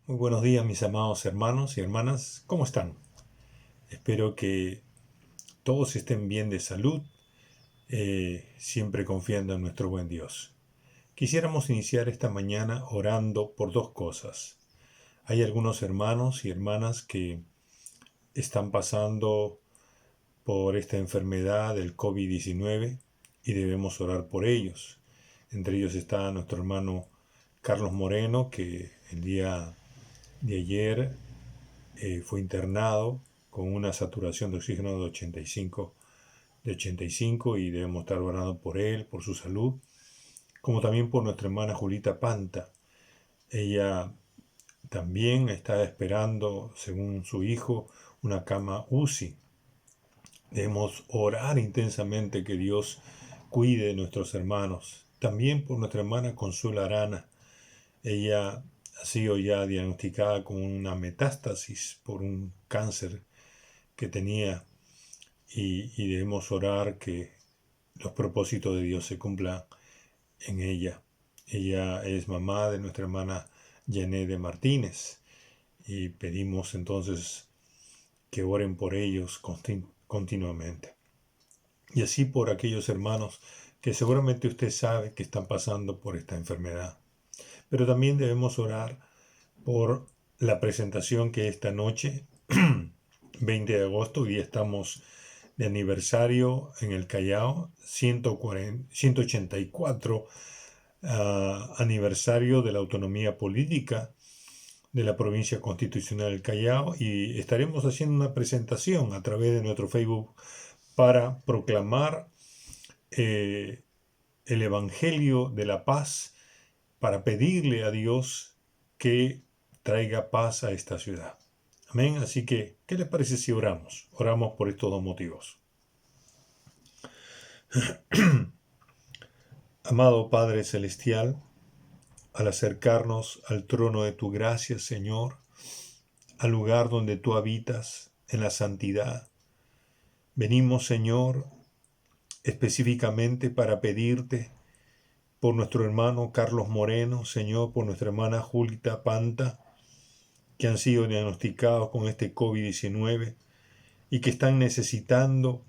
Muy buenos días, mis amados hermanos y hermanas. ¿Cómo están? Espero que todos estén bien de salud, siempre confiando en nuestro buen Dios. Quisiéramos iniciar esta mañana orando por dos cosas. Hay algunos hermanos y hermanas que están pasando por esta enfermedad del COVID-19 y debemos orar por ellos. Entre ellos está nuestro hermano Carlos Moreno, que el día de ayer fue internado con una saturación de oxígeno de 85 y debemos estar orando por él, por su salud, como también por nuestra hermana Julita Panta. Ella también está esperando, según su hijo, una cama UCI. Debemos orar intensamente que Dios cuide de nuestros hermanos. También por nuestra hermana Consuela Arana. Ella ha sido ya diagnosticada con una metástasis por un cáncer que tenía y debemos orar que los propósitos de Dios se cumplan en ella. Ella es mamá de nuestra hermana Yané de Martínez y pedimos entonces que oren por ellos continuamente. Y así por aquellos hermanos que seguramente usted sabe que están pasando por esta enfermedad. Pero también debemos orar por la presentación que esta noche, 20 de agosto, hoy estamos de aniversario en el Callao, 184 aniversario de la autonomía política de la provincia constitucional del Callao, y estaremos haciendo una presentación a través de nuestro Facebook para proclamar el Evangelio de la Paz, para pedirle a Dios que traiga paz a esta ciudad. Amén. Así que, ¿qué les parece si oramos? Oramos por estos dos motivos. Amado Padre Celestial, al acercarnos al trono de tu gracia, Señor, al lugar donde tú habitas en la santidad, venimos, Señor, específicamente para pedirte por nuestro hermano Carlos Moreno, Señor, por nuestra hermana Julita Panta, que han sido diagnosticados con este COVID-19 y que están necesitando,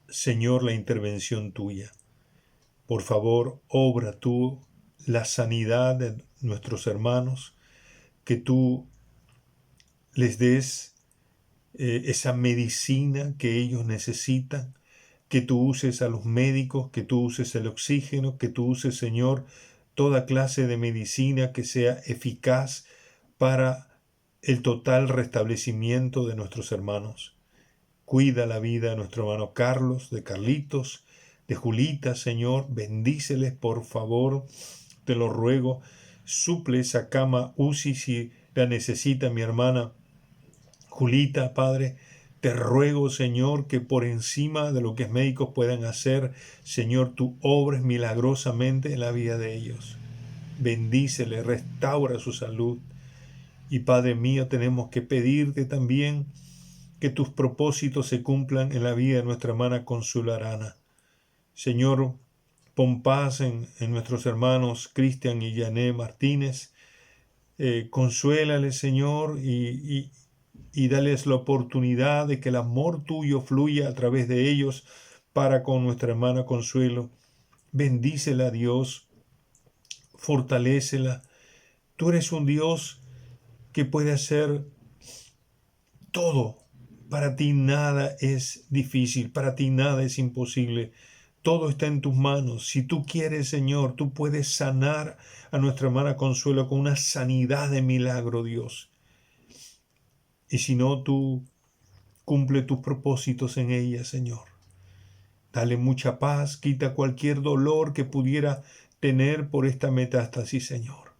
Señor, la intervención tuya. Por favor, obra tú la sanidad de nuestros hermanos, que tú les des esa medicina que ellos necesitan, que tú uses a los médicos, que tú uses el oxígeno, que tú uses, Señor, toda clase de medicina que sea eficaz para el total restablecimiento de nuestros hermanos. Cuida la vida de nuestro hermano Carlos, de Carlitos, de Julita, Señor. Bendíceles, por favor, te lo ruego. Suple esa cama UCI si la necesita mi hermana Julita, Padre. Te ruego, Señor, que por encima de lo que los médicos puedan hacer, Señor, tú obres milagrosamente en la vida de ellos. Bendícele, restaura su salud. Y Padre mío, tenemos que pedirte también que tus propósitos se cumplan en la vida de nuestra hermana Consuela Arana. Señor, pon paz en nuestros hermanos Cristian y Yané Martínez. Consuélales, Señor, y dales la oportunidad de que el amor tuyo fluya a través de ellos para con nuestra hermana Consuelo. Bendícela, Dios, fortalécela. Tú eres un Dios que puede hacer todo. Para ti nada es difícil, para ti nada es imposible. Todo está en tus manos. Si tú quieres, Señor, tú puedes sanar a nuestra hermana Consuelo con una sanidad de milagro, Dios. Y si no, tú cumple tus propósitos en ella, Señor. Dale mucha paz, quita cualquier dolor que pudiera tener por esta metástasis, Señor.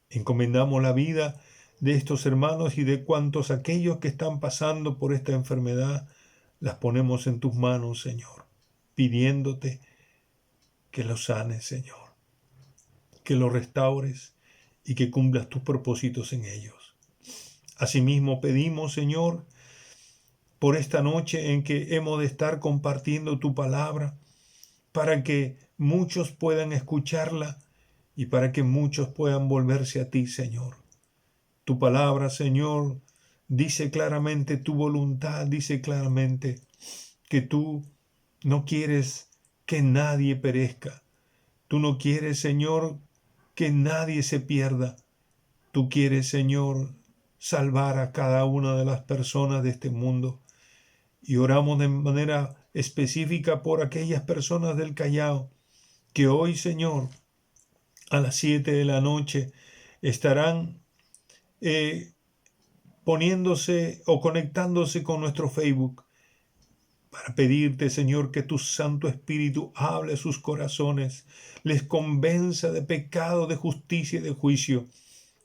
Encomendamos la vida de estos hermanos y de cuantos aquellos que están pasando por esta enfermedad, las ponemos en tus manos, Señor, pidiéndote que los sanes, Señor, que los restaures y que cumplas tus propósitos en ellos. Asimismo pedimos, Señor, por esta noche en que hemos de estar compartiendo tu palabra, para que muchos puedan escucharla y para que muchos puedan volverse a ti, Señor. Tu palabra, Señor, dice claramente, tu voluntad dice claramente que tú no quieres que nadie perezca. Tú no quieres, Señor, que nadie se pierda. Tú quieres, Señor, salvar a cada una de las personas de este mundo. Y oramos de manera específica por aquellas personas del Callao que hoy, Señor, a las 7 de la noche estarán poniéndose o conectándose con nuestro Facebook para pedirte, Señor, que tu Santo Espíritu hable a sus corazones, les convenza de pecado, de justicia y de juicio,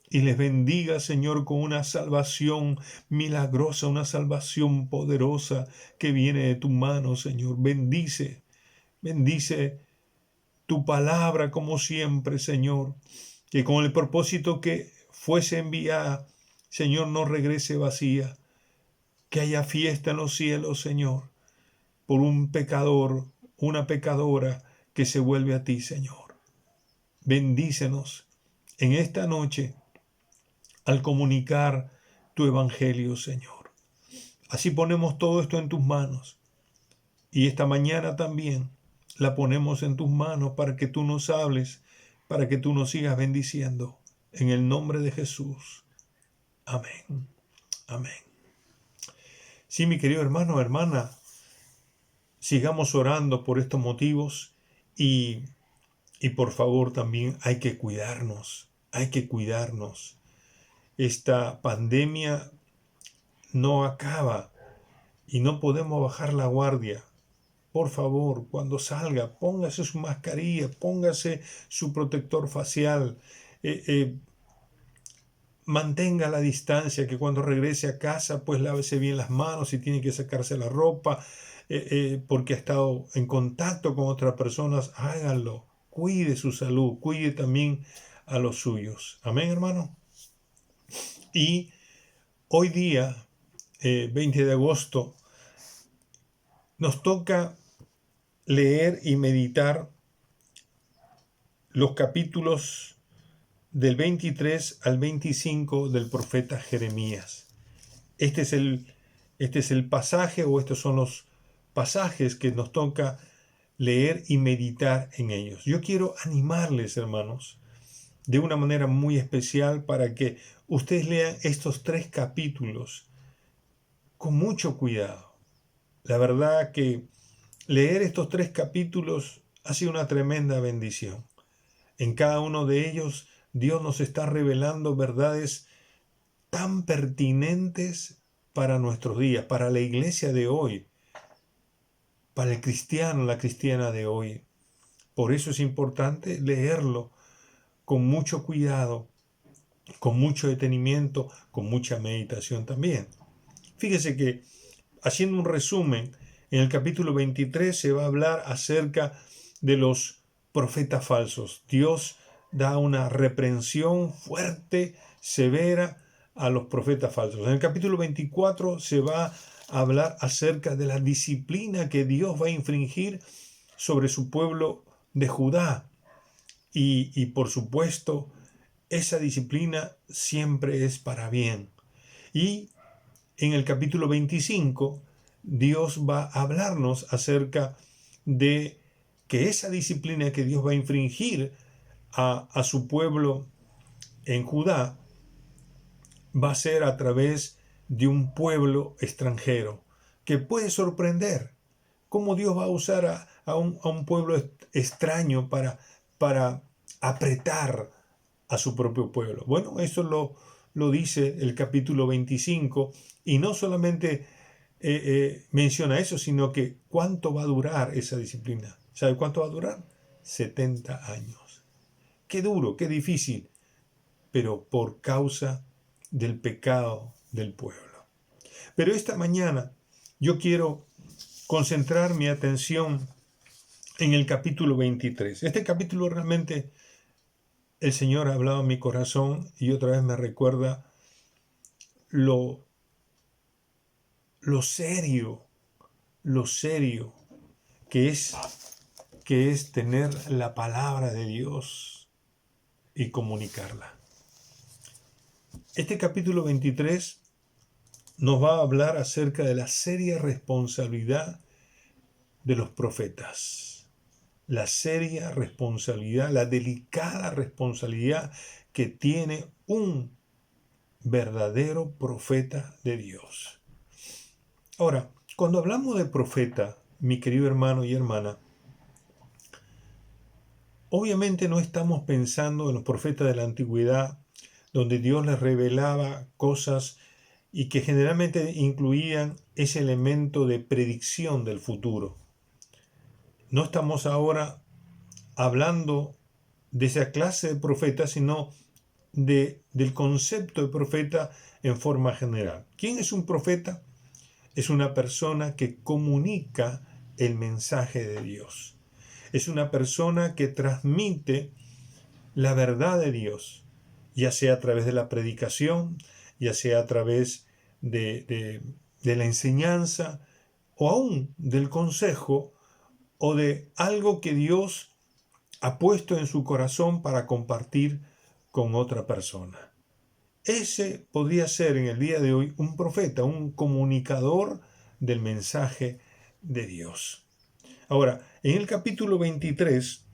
y les bendiga, Señor, con una salvación milagrosa, una salvación poderosa que viene de tu mano, Señor. Bendice, bendice tu palabra como siempre, Señor, que con el propósito que fuese enviada, Señor, no regrese vacía, que haya fiesta en los cielos, Señor, por un pecador, una pecadora que se vuelve a ti, Señor. Bendícenos en esta noche al comunicar tu evangelio, Señor. Así ponemos todo esto en tus manos. Y esta mañana también la ponemos en tus manos para que tú nos hables, para que tú nos sigas bendiciendo. En el nombre de Jesús. Amén. Amén. Sí, mi querido hermano, hermana, sigamos orando por estos motivos y por favor también hay que cuidarnos, hay que cuidarnos. Esta pandemia no acaba y no podemos bajar la guardia. Por favor, cuando salga, póngase su mascarilla, póngase su protector facial, mantenga la distancia, que cuando regrese a casa, pues lávese bien las manos, si tiene que sacarse la ropa, porque ha estado en contacto con otras personas, háganlo. Cuide su salud, cuide también a los suyos. Amén, hermano. Y hoy día, 20 de agosto, nos toca leer y meditar los capítulos del 23 al 25 del profeta Jeremías. Este es el pasaje, o estos son los pasajes que nos toca leer y meditar en ellos. Yo quiero animarles, hermanos, de una manera muy especial para que ustedes lean estos 3 capítulos con mucho cuidado. La verdad que leer estos 3 capítulos ha sido una tremenda bendición. En cada uno de ellos Dios nos está revelando verdades tan pertinentes para nuestros días, para la iglesia de hoy, para el cristiano, la cristiana de hoy. Por eso es importante leerlo con mucho cuidado, con mucho detenimiento, con mucha meditación también. Fíjese que, haciendo un resumen, en el capítulo 23 se va a hablar acerca de los profetas falsos. Dios da una reprensión fuerte, severa a los profetas falsos. En el capítulo 24 se va a hablar acerca de la disciplina que Dios va a infringir sobre su pueblo de Judá. Y por supuesto, esa disciplina siempre es para bien. Y en el capítulo 25, Dios va a hablarnos acerca de que esa disciplina que Dios va a infringir a su pueblo en Judá va a ser a través de un pueblo extranjero, que puede sorprender. ¿Cómo Dios va a usar a un pueblo extraño para apretar a su propio pueblo? Bueno, eso lo dice el capítulo 25, y no solamente menciona eso, sino que cuánto va a durar esa disciplina. ¿Sabe cuánto va a durar? 70 años. Qué duro, qué difícil, pero por causa del pecado del pueblo. Pero esta mañana yo quiero concentrar mi atención en el capítulo 23. Este capítulo realmente el Señor ha hablado en mi corazón y otra vez me recuerda lo serio que es tener la palabra de Dios y comunicarla. Este capítulo 23 nos va a hablar acerca de la seria responsabilidad de los profetas. La seria responsabilidad, la delicada responsabilidad que tiene un verdadero profeta de Dios. Ahora, cuando hablamos de profeta, mi querido hermano y hermana, obviamente no estamos pensando en los profetas de la antigüedad, donde Dios les revelaba cosas y que generalmente incluían ese elemento de predicción del futuro. No estamos ahora hablando de esa clase de profeta, sino del concepto de profeta en forma general. ¿Quién es un profeta? Es una persona que comunica el mensaje de Dios. Es una persona que transmite la verdad de Dios, ya sea a través de la predicación, ya sea a través de la enseñanza, o aún del consejo, o de algo que Dios ha puesto en su corazón para compartir con otra persona. Ese podría ser en el día de hoy un profeta, un comunicador del mensaje de Dios. Ahora, en el capítulo 23,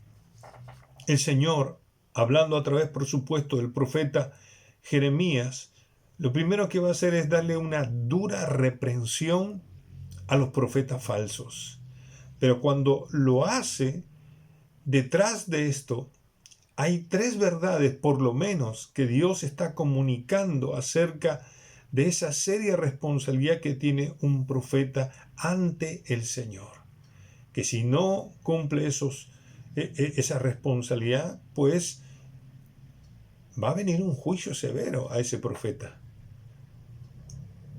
el Señor, hablando a través, por supuesto, del profeta Jeremías, lo primero que va a hacer es darle una dura reprensión a los profetas falsos. Pero cuando lo hace, detrás de esto, hay tres verdades, por lo menos, que Dios está comunicando acerca de esa seria responsabilidad que tiene un profeta ante el Señor. Que si no cumple esa responsabilidad, pues va a venir un juicio severo a ese profeta.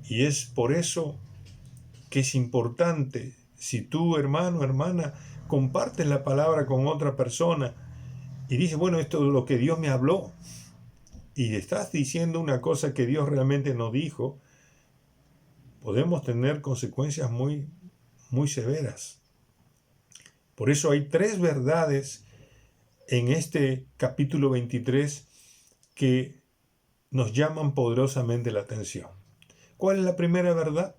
Y es por eso que es importante, si tú, hermano, hermana, compartes la palabra con otra persona y dices, bueno, esto es lo que Dios me habló, y estás diciendo una cosa que Dios realmente no dijo, podemos tener consecuencias muy, muy severas. Por eso hay tres verdades en este capítulo 23 que nos llaman poderosamente la atención. ¿Cuál es la primera verdad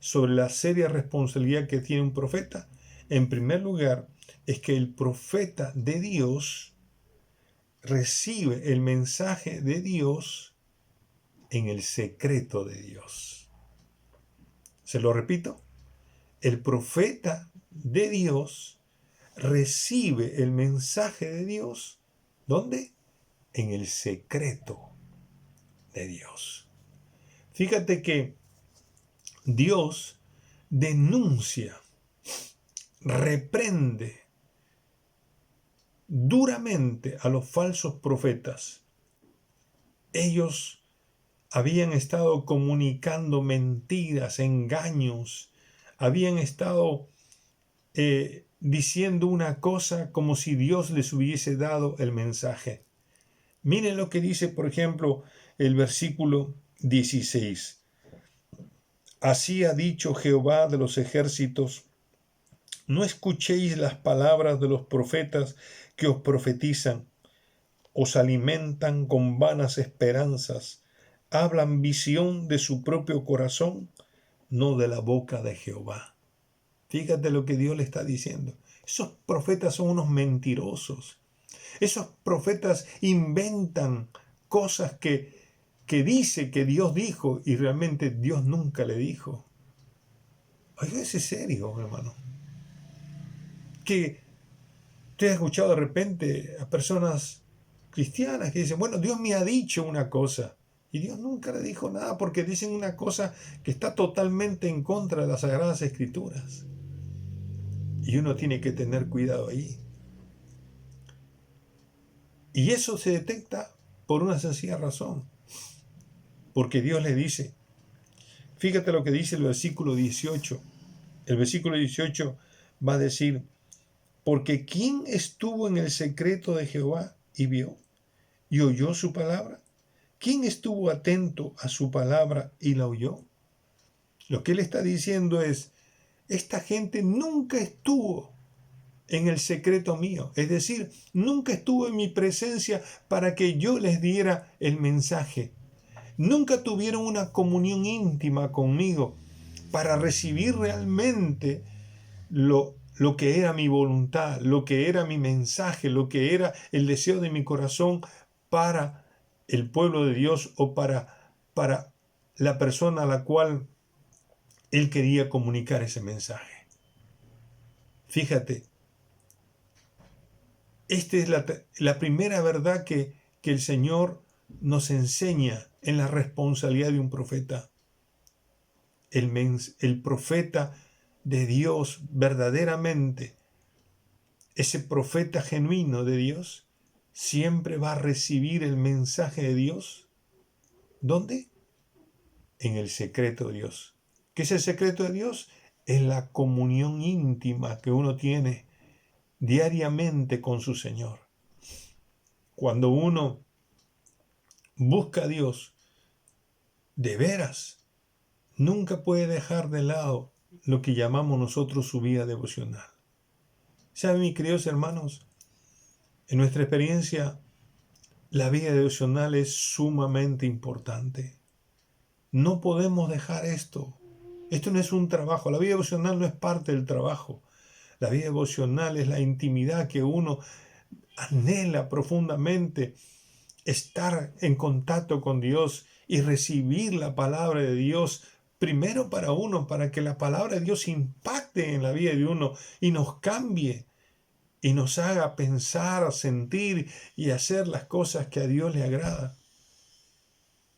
sobre la seria responsabilidad que tiene un profeta? En primer lugar, es que el profeta de Dios recibe el mensaje de Dios en el secreto de Dios. Se lo repito, el profeta de Dios recibe el mensaje de Dios, ¿dónde? En el secreto de Dios. Fíjate que Dios denuncia, reprende duramente a los falsos profetas. Ellos habían estado comunicando mentiras, engaños, habían estado diciendo una cosa como si Dios les hubiese dado el mensaje. Miren lo que dice, por ejemplo, el versículo 16. Así ha dicho Jehová de los ejércitos: no escuchéis las palabras de los profetas que os profetizan, os alimentan con vanas esperanzas, hablan visión de su propio corazón, no de la boca de Jehová. Fíjate lo que Dios le está diciendo. Esos profetas son unos mentirosos. Esos profetas inventan cosas que dice que Dios dijo y realmente Dios nunca le dijo. Oiga, ese es serio, hermano. Que usted ha escuchado de repente a personas cristianas que dicen, bueno, Dios me ha dicho una cosa. Y Dios nunca le dijo nada porque dicen una cosa que está totalmente en contra de las Sagradas Escrituras. Y uno tiene que tener cuidado ahí. Y eso se detecta por una sencilla razón. Porque Dios le dice, fíjate lo que dice el versículo 18. El versículo 18 va a decir, porque ¿quién estuvo en el secreto de Jehová y vio y oyó su palabra? ¿Quién estuvo atento a su palabra y la oyó? Lo que él está diciendo es, esta gente nunca estuvo en el secreto mío, es decir, nunca estuvo en mi presencia para que yo les diera el mensaje. nunca tuvieron una comunión íntima conmigo para recibir realmente lo que era mi voluntad, lo que era mi mensaje, lo que era el deseo de mi corazón para el pueblo de Dios o para la persona a la cual Él quería comunicar ese mensaje. Fíjate, esta es la primera verdad que el Señor nos enseña en la responsabilidad de un profeta. El profeta de Dios verdaderamente, ese profeta genuino de Dios, siempre va a recibir el mensaje de Dios. ¿Dónde? En el secreto de Dios. ¿Qué es el secreto de Dios? Es la comunión íntima que uno tiene diariamente con su Señor. Cuando uno busca a Dios de veras, nunca puede dejar de lado lo que llamamos nosotros su vida devocional. ¿Saben, mis queridos hermanos? En nuestra experiencia, la vida devocional es sumamente importante. No podemos dejar esto. Esto no es un trabajo. La vida devocional no es parte del trabajo. La vida devocional es la intimidad que uno anhela profundamente, estar en contacto con Dios y recibir la palabra de Dios primero para uno, para que la palabra de Dios impacte en la vida de uno y nos cambie y nos haga pensar, sentir y hacer las cosas que a Dios le agrada.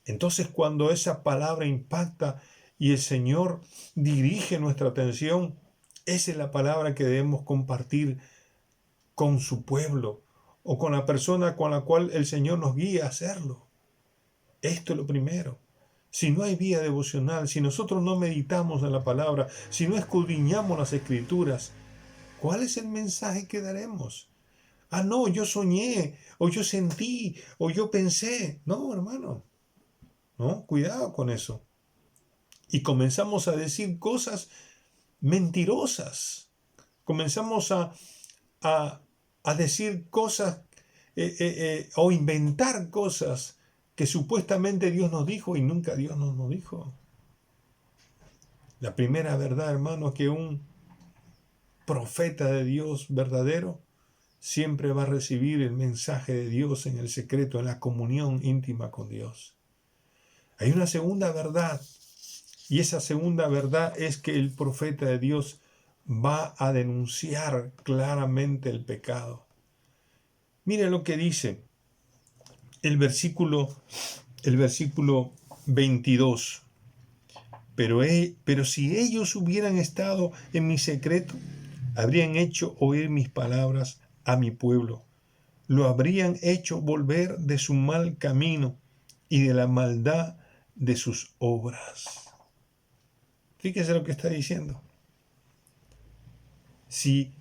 Entonces, cuando esa palabra impacta y el Señor dirige nuestra atención, esa es la palabra que debemos compartir con su pueblo o con la persona con la cual el Señor nos guía a hacerlo. Esto es lo primero. Si no hay vida devocional, si nosotros no meditamos en la palabra, si no escudriñamos las Escrituras, ¿cuál es el mensaje que daremos? Ah, no, yo soñé, o yo sentí, o yo pensé. No, hermano, no, cuidado con eso. Y comenzamos a decir cosas mentirosas. Comenzamos a decir cosas o inventar cosas que supuestamente Dios nos dijo y nunca Dios nos dijo. La primera verdad, hermano, que un profeta de Dios verdadero siempre va a recibir el mensaje de Dios en el secreto, en la comunión íntima con Dios. Hay una segunda verdad, y esa segunda verdad es que el profeta de Dios va a denunciar claramente el pecado. Mire lo que dice el versículo 22. Pero si ellos hubieran estado en mi secreto, habrían hecho oír mis palabras a mi pueblo. Lo habrían hecho volver de su mal camino y de la maldad de sus obras. Fíjese lo que está diciendo. Si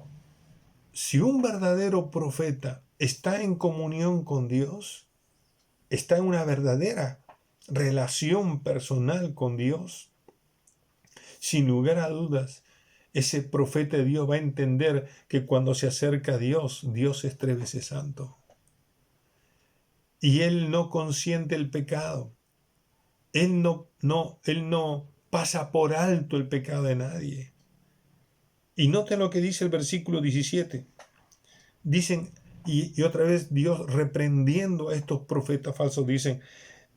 un verdadero profeta está en comunión con Dios, está en una verdadera relación personal con Dios, sin lugar a dudas, ese profeta de Dios va a entender que cuando se acerca a Dios, Dios es 3 veces santo. Y Él no consiente el pecado. Él no pasa por alto el pecado de nadie. Y noten lo que dice el versículo 17. Dicen, y otra vez Dios reprendiendo a estos profetas falsos,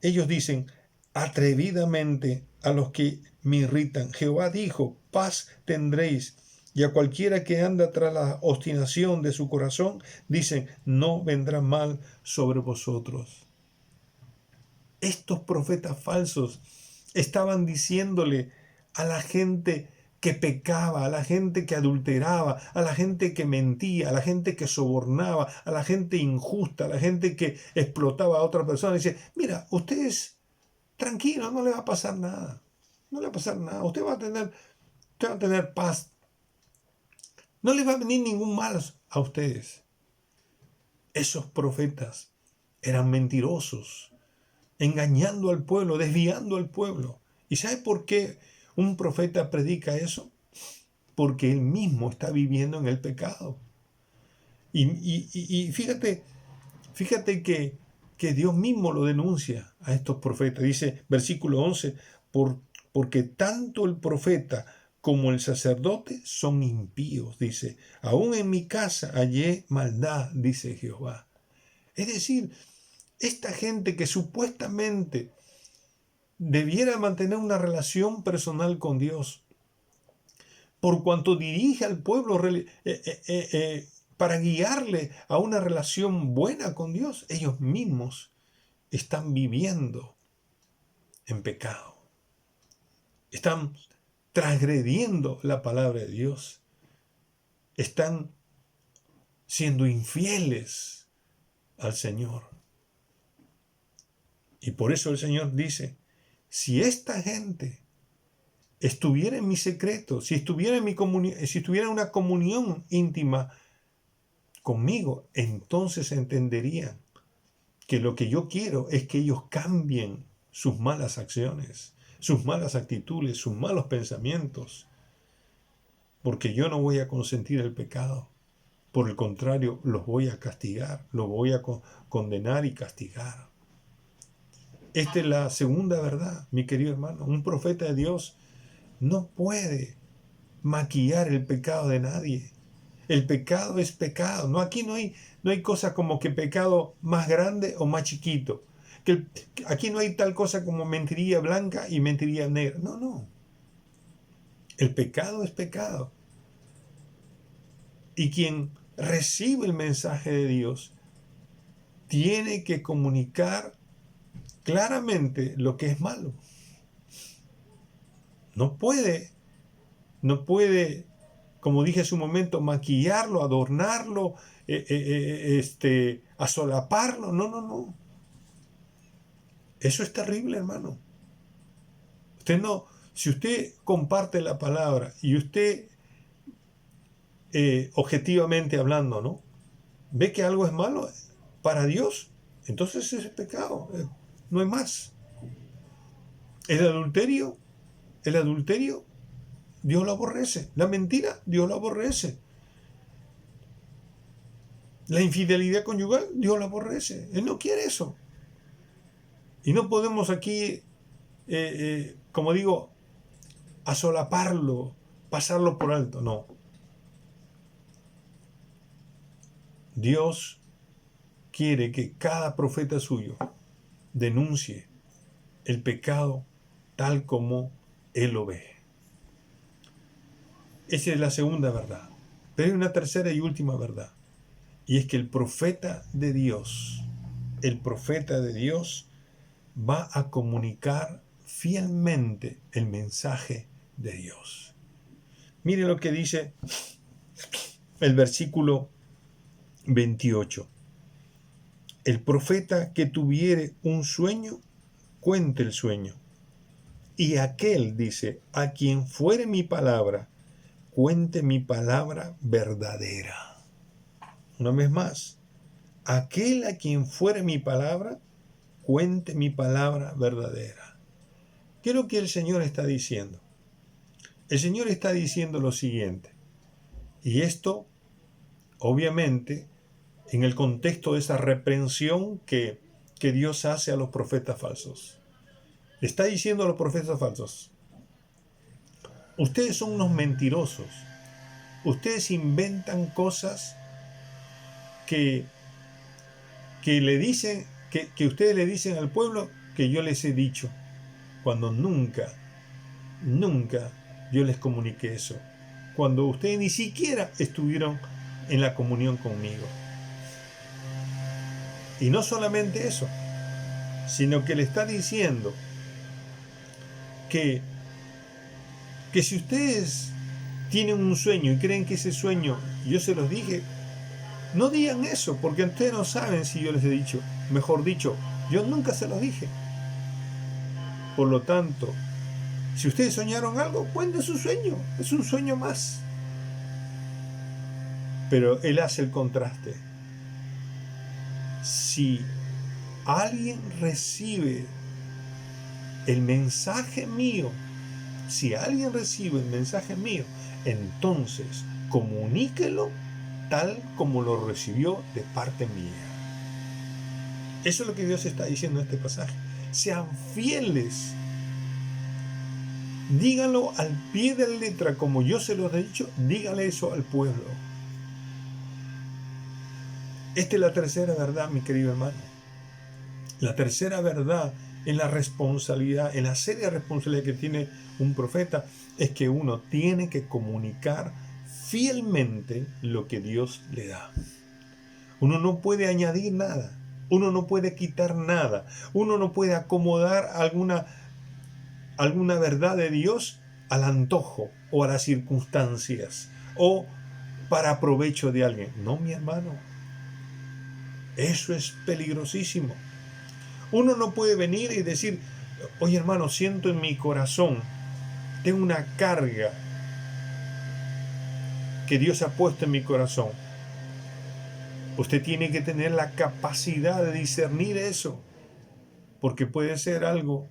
ellos dicen, atrevidamente a los que me irritan. Jehová dijo, paz tendréis. Y a cualquiera que anda tras la obstinación de su corazón, dicen, no vendrá mal sobre vosotros. Estos profetas falsos estaban diciéndole a la gente que pecaba, a la gente que adulteraba, a la gente que mentía, a la gente que sobornaba, a la gente injusta, a la gente que explotaba a otra persona. Dice, mira, ustedes tranquilos, no le va a pasar nada. No le va a pasar nada. Usted va a tener paz. No le va a venir ningún mal a ustedes. Esos profetas eran mentirosos, engañando al pueblo, desviando al pueblo. ¿Y sabe por qué un profeta predica eso? Porque él mismo está viviendo en el pecado. Y fíjate que que Dios mismo lo denuncia a estos profetas. Dice, versículo 11, porque tanto el profeta como el sacerdote son impíos, dice, aún en mi casa hallé maldad, dice Jehová. Es decir, esta gente que supuestamente debiera mantener una relación personal con Dios, por cuanto dirige al pueblo para guiarle a una relación buena con Dios, ellos mismos están viviendo en pecado. Están transgrediendo la palabra de Dios. Están siendo infieles al Señor. Y por eso el Señor dice, si esta gente estuviera en mi secreto, si estuviera en mi si estuviera en una comunión íntima conmigo, entonces entenderían que lo que yo quiero es que ellos cambien sus malas acciones, sus malas actitudes, sus malos pensamientos, porque yo no voy a consentir el pecado. Por el contrario, los voy a castigar, los voy a condenar y castigar. Esta es la segunda verdad, mi querido hermano. Un profeta de Dios no puede maquillar el pecado de nadie. El pecado es pecado. No, aquí no hay cosa como que pecado más grande o más chiquito. Aquí no hay tal cosa como mentiría blanca y mentiría negra. No, no. El pecado es pecado. Y quien recibe el mensaje de Dios tiene que comunicar claramente lo que es malo. No puede, como dije hace un momento, maquillarlo, adornarlo, asolaparlo. No, no, no. Eso es terrible, hermano. Si usted comparte la palabra y usted, objetivamente hablando, ¿no?, ve que algo es malo para Dios, entonces es pecado. No hay más. El adulterio, Dios lo aborrece. La mentira, Dios lo aborrece. La infidelidad conyugal, Dios lo aborrece. Él no quiere eso. Y no podemos aquí, como digo, asolaparlo, pasarlo por alto. No. Dios quiere que cada profeta suyo denuncie el pecado tal como Él lo ve. Esa es la segunda verdad. Pero hay una tercera y última verdad. Y es que el profeta de Dios va a comunicar fielmente el mensaje de Dios. Mire lo que dice el versículo 28. El profeta que tuviere un sueño, cuente el sueño. Y aquel, dice, a quien fuere mi palabra, cuente mi palabra verdadera. Una vez más, aquel a quien fuere mi palabra, cuente mi palabra verdadera. ¿Qué es lo que el Señor está diciendo? El Señor está diciendo lo siguiente, y esto, obviamente, en el contexto de esa reprensión que Dios hace a los profetas falsos. Le está diciendo a los profetas falsos, ustedes son unos mentirosos, ustedes inventan cosas que le dicen, que ustedes le dicen al pueblo que yo les he dicho, cuando nunca yo les comuniqué eso, cuando ustedes ni siquiera estuvieron en la comunión conmigo. Y no solamente eso, sino que le está diciendo que si ustedes tienen un sueño y creen que ese sueño yo se los dije, no digan eso, porque ustedes no saben si yo les he dicho. Mejor dicho, yo nunca se los dije. Por lo tanto, si ustedes soñaron algo, cuenten su sueño. Es un sueño más. Pero Él hace el contraste. Si alguien recibe el mensaje mío, entonces comuníquelo tal como lo recibió de parte mía. Eso es lo que Dios está diciendo en este pasaje. Sean fieles. Díganlo al pie de la letra, como yo se los he dicho, dígale eso al pueblo. Esta es la tercera verdad, mi querido hermano. La tercera verdad en la responsabilidad, en la seria responsabilidad que tiene un profeta, es que uno tiene que comunicar fielmente lo que Dios le da. Uno no puede añadir nada, uno no puede quitar nada, uno no puede acomodar alguna verdad de Dios al antojo o a las circunstancias o para provecho de alguien. No, mi hermano, eso es peligrosísimo. Uno no puede venir y decir, oye hermano, siento en mi corazón, tengo una carga que Dios ha puesto en mi corazón. Usted tiene que tener la capacidad de discernir eso, porque puede ser algo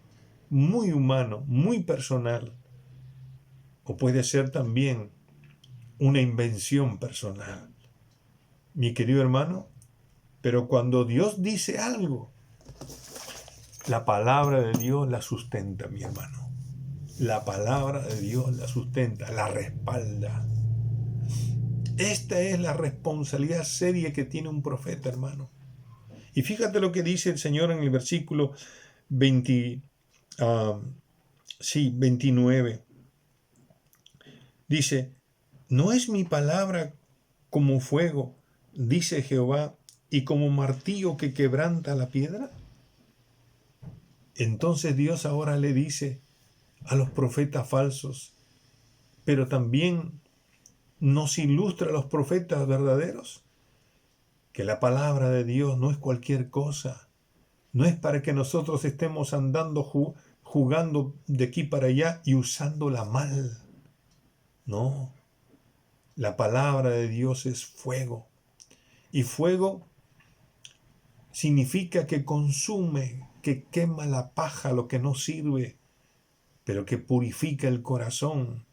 muy humano, muy personal, o puede ser también una invención personal. Mi querido hermano, pero cuando Dios dice algo, la palabra de Dios la sustenta, mi hermano. La palabra de Dios la sustenta, la respalda. Esta es la responsabilidad seria que tiene un profeta, hermano. Y fíjate lo que dice el Señor en el versículo 29. Dice, ¿no es mi palabra como fuego, dice Jehová, y como martillo que quebranta la piedra? Entonces Dios ahora le dice a los profetas falsos, pero también nos ilustra a los profetas verdaderos, que la palabra de Dios no es cualquier cosa, no es para que nosotros estemos andando jugando de aquí para allá y usándola mal. No, la palabra de Dios es fuego. Y fuego significa que consume, que quema la paja, lo que no sirve, pero que purifica el corazón.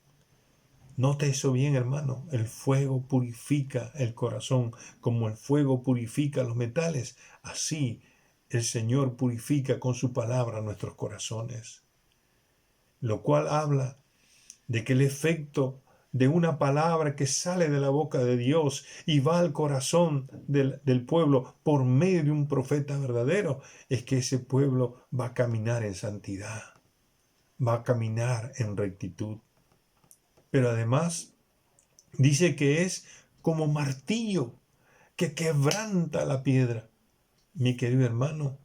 Note eso bien, hermano. El fuego purifica el corazón, como el fuego purifica los metales. Así el Señor purifica con su palabra nuestros corazones. Lo cual habla de que el efecto de una palabra que sale de la boca de Dios y va al corazón del pueblo por medio de un profeta verdadero, es que ese pueblo va a caminar en santidad, va a caminar en rectitud. Pero además dice que es como martillo que quebranta la piedra. Mi querido hermano,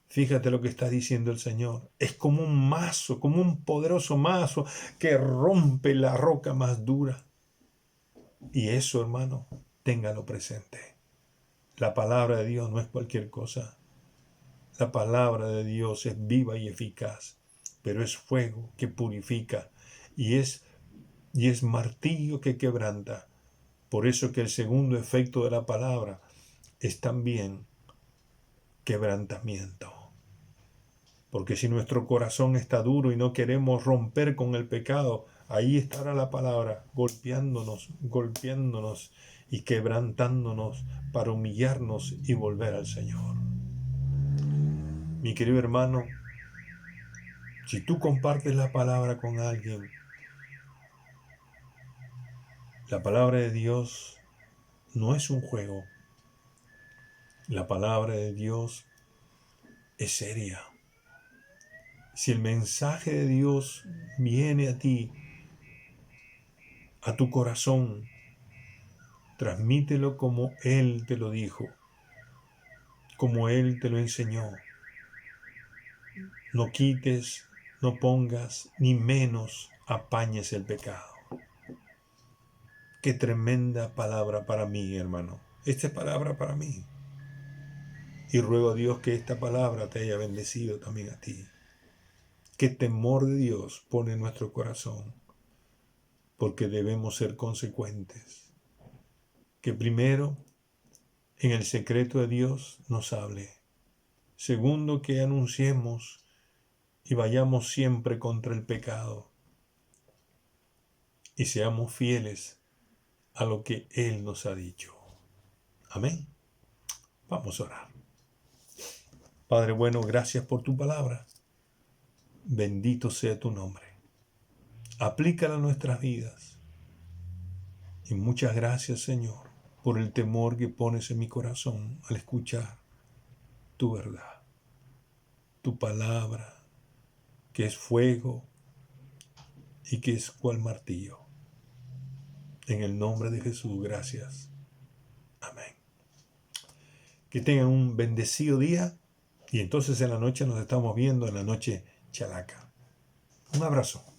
fíjate lo que está diciendo el Señor. Es como un mazo, como un poderoso mazo que rompe la roca más dura. Y eso, hermano, téngalo presente. La palabra de Dios no es cualquier cosa. La palabra de Dios es viva y eficaz, pero es fuego que purifica y es martillo que quebranta. Por eso que el segundo efecto de la palabra es también quebrantamiento. Porque si nuestro corazón está duro y no queremos romper con el pecado, ahí estará la palabra golpeándonos y quebrantándonos para humillarnos y volver al Señor. Mi querido hermano, si tú compartes la palabra con alguien, la palabra de Dios no es un juego. La palabra de Dios es seria. Si el mensaje de Dios viene a ti, a tu corazón, transmítelo como Él te lo dijo, como Él te lo enseñó. No quites, no pongas, ni menos apañes el pecado. Qué tremenda palabra para mí, hermano. Esta es palabra para mí. Y ruego a Dios que esta palabra te haya bendecido también a ti. Qué temor de Dios pone en nuestro corazón, porque debemos ser consecuentes. Que primero, en el secreto de Dios nos hable. Segundo, que anunciemos y vayamos siempre contra el pecado y seamos fieles a lo que Él nos ha dicho. Amén. Vamos a orar. Padre bueno, gracias por tu palabra. Bendito sea tu nombre. Aplícala a nuestras vidas. Y muchas gracias, Señor, por el temor que pones en mi corazón al escuchar tu verdad, tu palabra, que es fuego y que es cual martillo. En el nombre de Jesús, gracias. Amén. Que tengan un bendecido día y entonces en la noche nos estamos viendo, en la noche chalaca. Un abrazo.